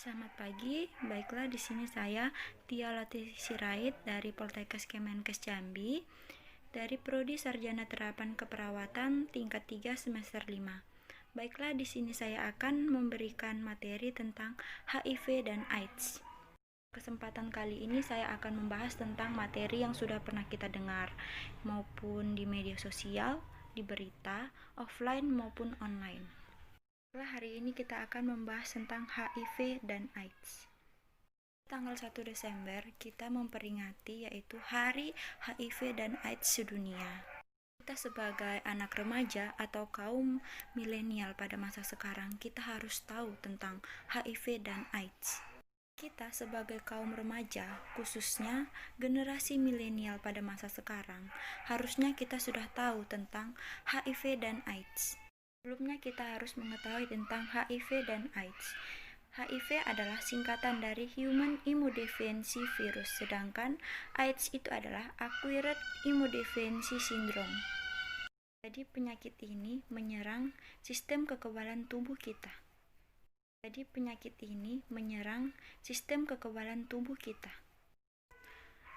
Selamat pagi, baiklah di sini saya Tia Latih Sirait dari Poltekkes Kemenkes Jambi dari Prodi Sarjana Terapan Keperawatan tingkat 3 semester 5. Baiklah di sini saya akan memberikan materi tentang HIV dan AIDS. Kesempatan kali ini saya akan membahas tentang materi yang sudah pernah kita dengar maupun di media sosial, di berita, offline maupun online. Hari ini kita akan membahas tentang HIV dan AIDS. Tanggal 1 Desember kita memperingati yaitu Hari HIV dan AIDS sedunia. Kita sebagai anak remaja atau kaum milenial pada masa sekarang, kita harus tahu tentang HIV dan AIDS. Kita sebagai kaum remaja, khususnya generasi milenial pada masa sekarang, harusnya kita sudah tahu tentang HIV dan AIDS. Sebelumnya kita harus mengetahui tentang HIV dan AIDS. HIV adalah singkatan dari Human Immunodeficiency Virus, sedangkan AIDS itu adalah Acquired Immunodeficiency Syndrome. Jadi penyakit ini menyerang sistem kekebalan tubuh kita.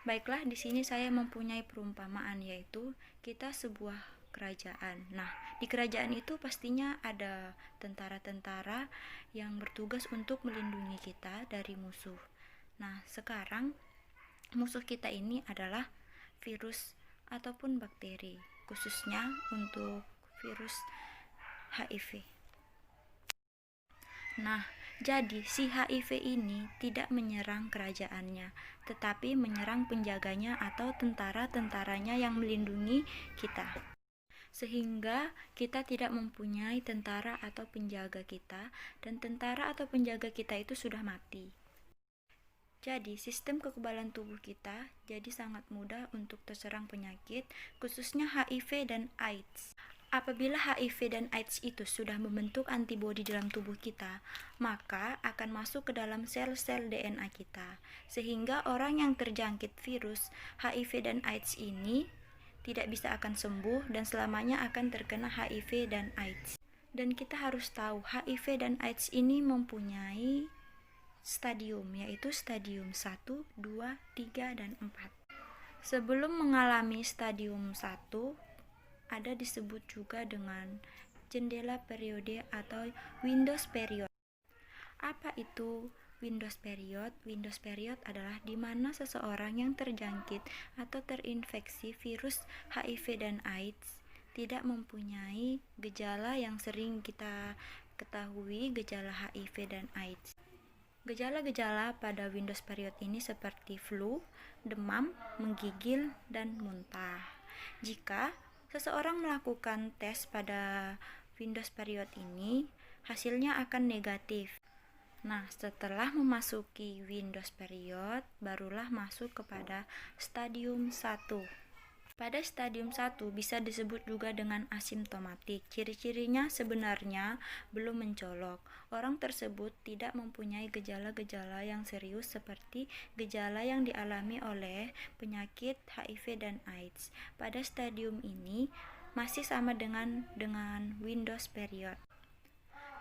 Baiklah, di sini saya mempunyai perumpamaan yaitu kita sebuah kerajaan. Nah, di kerajaan itu pastinya ada tentara-tentara yang bertugas untuk melindungi kita dari musuh. Nah, sekarang musuh kita ini adalah virus ataupun bakteri, khususnya untuk virus HIV. Nah, jadi si HIV ini tidak menyerang kerajaannya, tetapi menyerang penjaganya atau tentara-tentaranya yang melindungi kita. Sehingga kita tidak mempunyai tentara atau penjaga kita, dan tentara atau penjaga kita itu sudah mati. Jadi, sistem kekebalan tubuh kita jadi sangat mudah untuk terserang penyakit, khususnya HIV dan AIDS. Apabila HIV dan AIDS itu sudah membentuk antibodi dalam tubuh kita, maka akan masuk ke dalam sel-sel DNA kita, sehingga orang yang terjangkit virus HIV dan AIDS ini tidak bisa akan sembuh dan selamanya akan terkena HIV dan AIDS. Dan kita harus tahu HIV dan AIDS ini mempunyai stadium, yaitu stadium 1, 2, 3, dan 4. Sebelum mengalami stadium 1, ada disebut juga dengan jendela periode atau Windows period. Apa itu Windows period? Windows period adalah di mana seseorang yang terjangkit atau terinfeksi virus HIV dan AIDS tidak mempunyai gejala yang sering kita ketahui, gejala HIV dan AIDS. Gejala-gejala pada Windows period ini seperti flu, demam, menggigil, dan muntah. Jika seseorang melakukan tes pada Windows period ini, hasilnya akan negatif. Nah, setelah memasuki Windows period, barulah masuk kepada stadium 1. Pada stadium 1 bisa disebut juga dengan asimptomatik. Ciri-cirinya sebenarnya belum mencolok. Orang tersebut tidak mempunyai gejala-gejala yang serius seperti gejala yang dialami oleh penyakit HIV dan AIDS. Pada stadium ini masih sama dengan Windows period.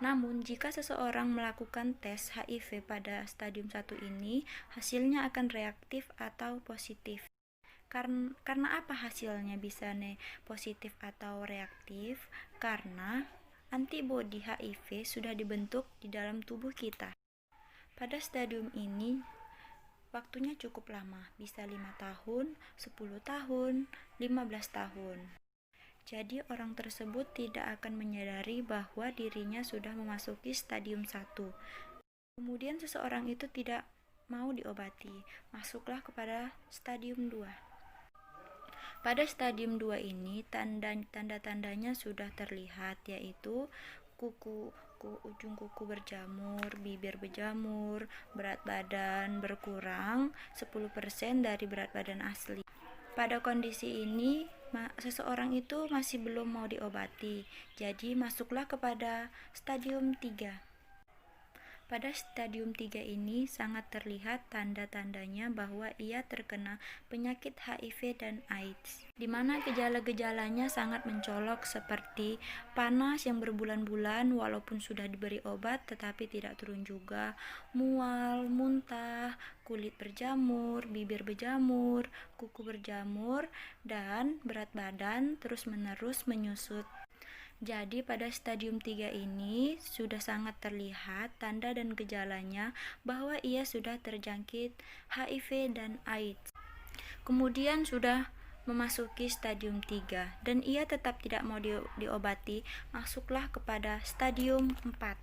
Namun, jika seseorang melakukan tes HIV pada stadium 1 ini, hasilnya akan reaktif atau positif. Karena apa hasilnya bisa positif atau reaktif? Karena antibodi HIV sudah dibentuk di dalam tubuh kita. Pada stadium ini waktunya cukup lama, bisa 5 tahun, 10 tahun, 15 tahun. Jadi orang tersebut tidak akan menyadari bahwa dirinya sudah memasuki stadium 1. Kemudian seseorang itu tidak mau diobati, masuklah kepada stadium 2. Pada stadium 2 ini tanda-tandanya sudah terlihat, yaitu ujung kuku berjamur, bibir berjamur, berat badan berkurang 10% dari berat badan asli. Pada kondisi ini seseorang itu masih belum mau diobati, jadi masuklah kepada stadium 3. Pada stadium 3 ini sangat terlihat tanda-tandanya bahwa ia terkena penyakit HIV dan AIDS, di mana gejala-gejalanya sangat mencolok seperti panas yang berbulan-bulan walaupun sudah diberi obat tetapi tidak turun juga, mual, muntah, kulit berjamur, bibir berjamur, kuku berjamur, dan berat badan terus-menerus menyusut. Jadi pada stadium 3 ini sudah sangat terlihat tanda dan gejalanya bahwa ia sudah terjangkit HIV dan AIDS. Kemudian sudah memasuki stadium 3 dan ia tetap tidak mau diobati, masuklah kepada stadium 4.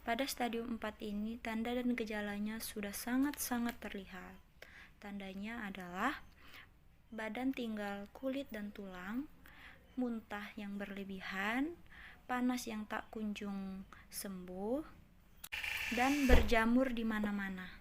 Pada stadium 4 ini tanda dan gejalanya sudah sangat-sangat terlihat. Tandanya adalah badan tinggal kulit dan tulang, muntah yang berlebihan, panas yang tak kunjung sembuh, dan berjamur di mana-mana.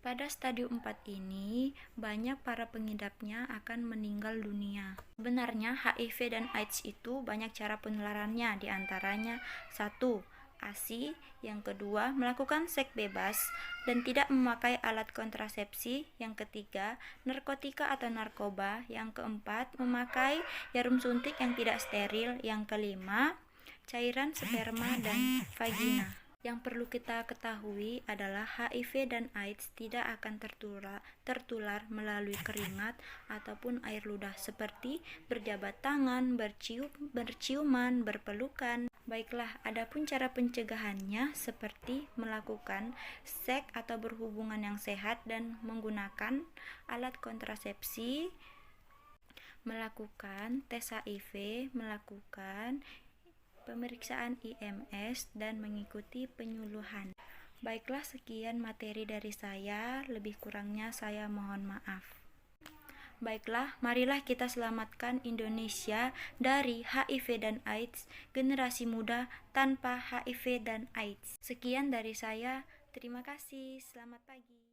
Pada stadium 4 ini, banyak para pengidapnya akan meninggal dunia. Sebenarnya HIV dan AIDS itu banyak cara penularannya, diantaranya 1. ASI, yang kedua melakukan seks bebas dan tidak memakai alat kontrasepsi, yang ketiga narkotika atau narkoba, yang keempat memakai jarum suntik yang tidak steril, yang kelima cairan sperma dan vagina. Yang perlu kita ketahui adalah HIV dan AIDS tidak akan tertular melalui keringat ataupun air ludah seperti berjabat tangan, berciuman, berpelukan. Baiklah, adapun cara pencegahannya seperti melakukan seks atau berhubungan yang sehat dan menggunakan alat kontrasepsi, melakukan tes HIV, melakukan pemeriksaan IMS, dan mengikuti penyuluhan. Baiklah, sekian materi dari saya, lebih kurangnya saya mohon maaf. Baiklah, marilah kita selamatkan Indonesia dari HIV dan AIDS, generasi muda tanpa HIV dan AIDS. Sekian dari saya, terima kasih, selamat pagi.